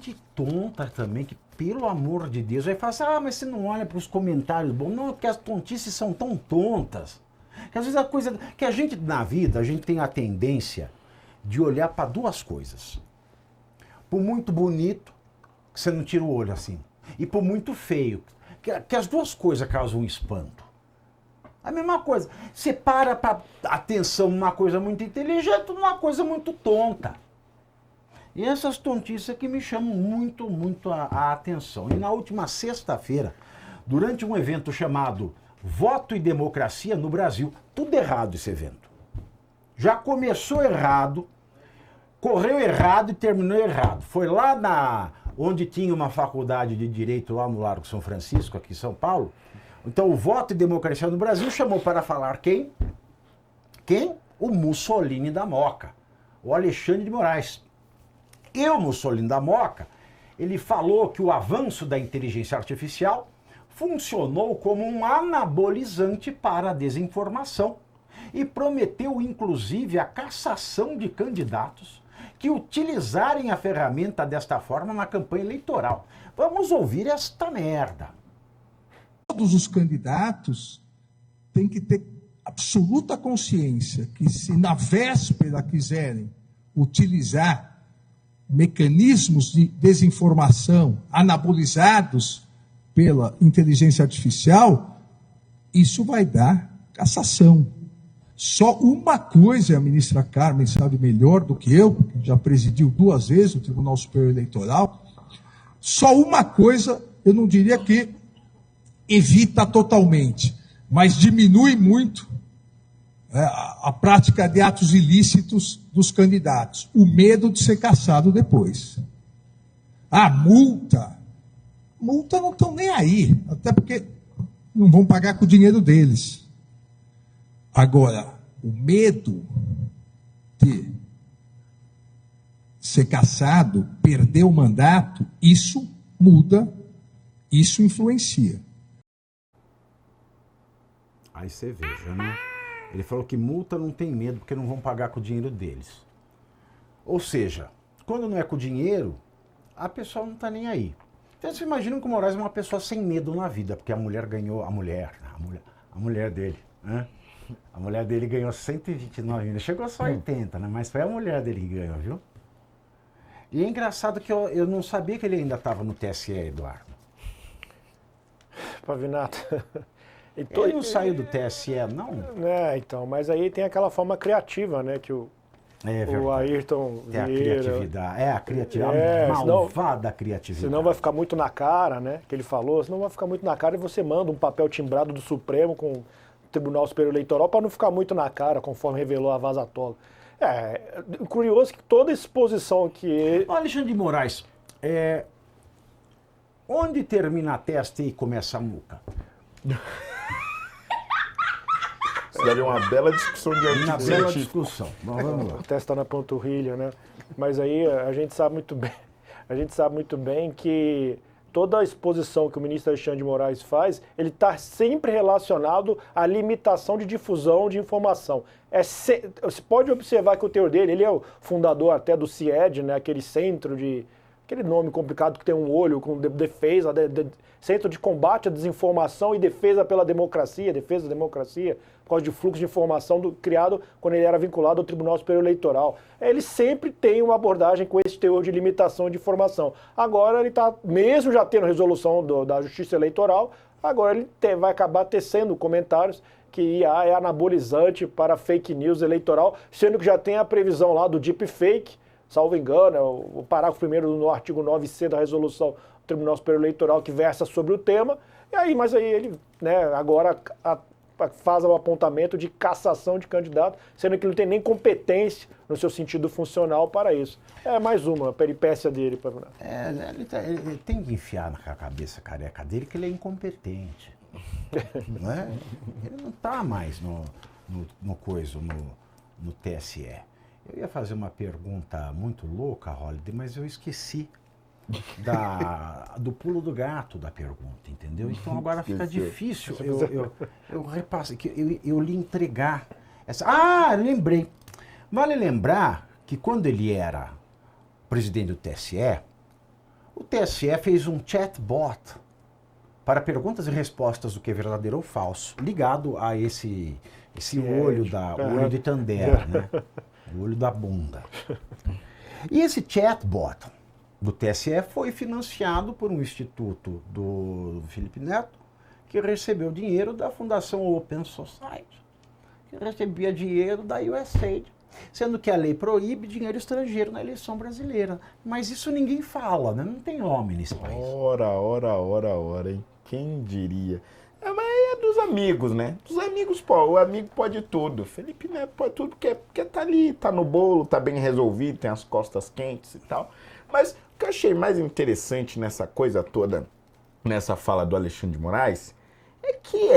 gente tonta também, que pelo amor de Deus, aí fala assim, mas você não olha para os comentários bons. Não, porque as tontices são tão tontas. Que às vezes a coisa... Que a gente, na vida, a gente tem a tendência de olhar para duas coisas. Por muito bonito, que você não tira o olho assim. E por muito feio, que as duas coisas causam espanto. A mesma coisa. Você para atenção numa coisa muito inteligente, numa coisa muito tonta. E essas tontices que me chamam muito, muito a atenção. E na última sexta-feira, durante um evento chamado Voto e Democracia no Brasil, tudo errado esse evento. Já começou errado, correu errado e terminou errado. Foi lá onde tinha uma faculdade de Direito lá no Largo São Francisco, aqui em São Paulo. Então o Voto e Democracia no Brasil chamou para falar quem? Quem? O Mussolini da Moca, o Alexandre de Moraes. E o Mussolini da Moca, ele falou que o avanço da inteligência artificial funcionou como um anabolizante para a desinformação e prometeu, inclusive, a cassação de candidatos que utilizarem a ferramenta desta forma na campanha eleitoral. Vamos ouvir esta merda. Todos os candidatos têm que ter absoluta consciência que se na véspera quiserem utilizar mecanismos de desinformação anabolizados pela inteligência artificial, isso vai dar cassação. Só uma coisa, a ministra Carmen sabe melhor do que eu, que já presidiu 2 vezes o Tribunal Superior Eleitoral, só uma coisa, eu não diria que evita totalmente, mas diminui muito a prática de atos ilícitos dos candidatos. O medo de ser cassado depois. A multa não estão nem aí, até porque não vão pagar com o dinheiro deles. Agora, o medo de ser cassado, perder o mandato, isso muda, isso influencia. Aí você veja, né? Ele falou que multa não tem medo porque não vão pagar com o dinheiro deles. Ou seja, quando não é com o dinheiro, a pessoa não está nem aí. Então vocês imaginam que o Moraes é uma pessoa sem medo na vida, porque a mulher ganhou, a mulher dele, né? A mulher dele ganhou 129 milhões, chegou só a 80, né? Mas foi a mulher dele que ganhou, viu? E é engraçado que eu não sabia que ele ainda estava no TSE, Eduardo. Pavinato... Ele não saiu do TSE, não? Então, mas aí tem aquela forma criativa, né, que o Ayrton Vieira... a criatividade, a criatividade, malvada criatividade. Senão vai ficar muito na cara, né, que ele falou, senão vai ficar muito na cara e você manda um papel timbrado do Supremo com o Tribunal Superior Eleitoral para não ficar muito na cara, conforme revelou a Vaza Toga. Curioso que toda exposição que... Alexandre de Moraes, onde termina a testa e começa a muca? Isso daria uma bela discussão de artigo. Uma bela discussão. Vamos lá. Testa na panturrilha, né? Mas aí a gente sabe muito bem que toda a exposição que o ministro Alexandre de Moraes faz, ele está sempre relacionado à limitação de difusão de informação. Você pode observar que o teor dele, ele é o fundador até do CIED, né? Aquele centro de... Aquele nome complicado que tem um olho com defesa, Centro de Combate à Desinformação e Defesa pela Democracia, Defesa da Democracia, por causa de fluxo de informação criado quando ele era vinculado ao Tribunal Superior Eleitoral. Ele sempre tem uma abordagem com esse teor de limitação de informação. Agora ele está, mesmo já tendo resolução da Justiça Eleitoral, agora ele vai acabar tecendo comentários que IA é anabolizante para fake news eleitoral, sendo que já tem a previsão lá do deepfake, salvo engano, o parágrafo 1º no artigo 9C da resolução do Tribunal Superior Eleitoral que versa sobre o tema, mas aí ele, né, agora faz o apontamento de cassação de candidato, sendo que ele não tem nem competência no seu sentido funcional para isso. É mais uma peripécia dele. Ele tem que enfiar na cabeça careca dele que ele é incompetente. Não é? Ele não está mais no TSE. Eu ia fazer uma pergunta muito louca, Holliday, mas eu esqueci do pulo do gato da pergunta, entendeu? Então agora fica difícil eu lhe entregar essa... lembrei. Vale lembrar que quando ele era presidente do TSE, O TSE fez um chatbot para perguntas e respostas do que é verdadeiro ou falso, ligado a esse olho de Tandera, né? O olho da bunda. E esse chatbot do TSE foi financiado por um instituto do Felipe Neto, que recebeu dinheiro da Fundação Open Society, que recebia dinheiro da USAID, sendo que a lei proíbe dinheiro estrangeiro na eleição brasileira. Mas isso ninguém fala, né? Não tem homem nesse país. Ora, hein? Quem diria? Mas é dos amigos, né? Dos amigos, pô, o amigo pode tudo. Felipe Neto pode tudo porque tá ali, tá no bolo, tá bem resolvido, tem as costas quentes e tal. Mas o que eu achei mais interessante nessa coisa toda, nessa fala do Alexandre de Moraes, é que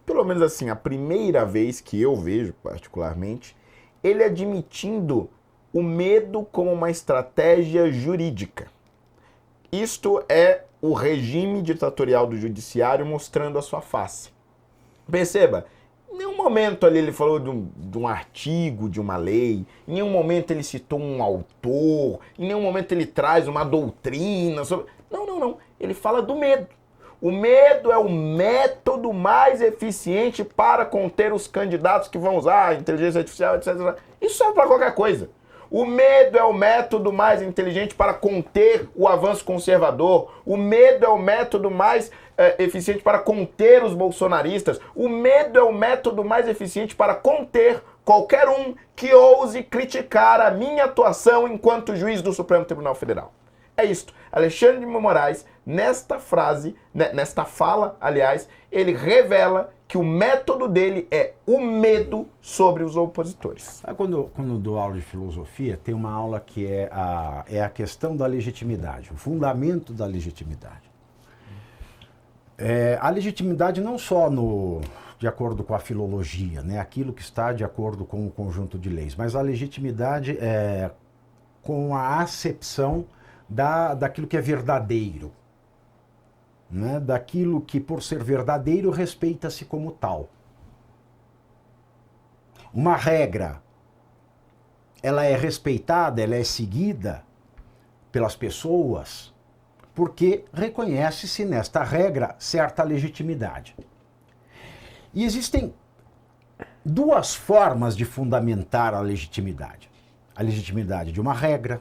pelo menos assim, a primeira vez que eu vejo, particularmente, ele admitindo o medo como uma estratégia jurídica. Isto é o regime ditatorial do judiciário mostrando a sua face. Perceba, em nenhum momento ali ele falou de um artigo, de uma lei, em nenhum momento ele citou um autor, em nenhum momento ele traz uma doutrina sobre... Não. Ele fala do medo. O medo é o método mais eficiente para conter os candidatos que vão usar a inteligência artificial, etc. Isso serve para qualquer coisa. O medo é o método mais inteligente para conter o avanço conservador. O medo é o método mais eficiente para conter os bolsonaristas. O medo é o método mais eficiente para conter qualquer um que ouse criticar a minha atuação enquanto juiz do Supremo Tribunal Federal. É isto. Alexandre de Moraes, nesta frase, nesta fala, aliás, ele revela que o método dele é o medo sobre os opositores. Quando eu dou aula de filosofia, tem uma aula que é a questão da legitimidade, o fundamento da legitimidade. A legitimidade não só de acordo com a filologia, né, aquilo que está de acordo com o conjunto de leis, mas a legitimidade com a acepção daquilo que é verdadeiro, né? Daquilo que, por ser verdadeiro, respeita-se como tal. Uma regra, ela é respeitada, ela é seguida pelas pessoas porque reconhece-se nesta regra certa legitimidade. E existem duas formas de fundamentar a legitimidade. A legitimidade de uma regra,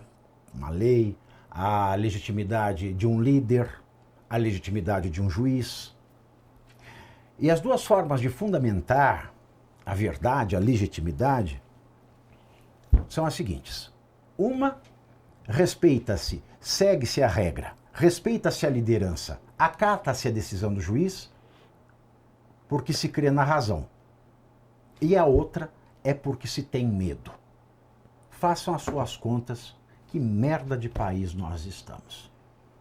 uma lei, a legitimidade de um líder, a legitimidade de um juiz. E as duas formas de fundamentar a verdade, a legitimidade, são as seguintes. Uma, respeita-se, segue-se a regra, respeita-se a liderança, acata-se a decisão do juiz, porque se crê na razão. E a outra é porque se tem medo. Façam as suas contas. Que merda de país nós estamos.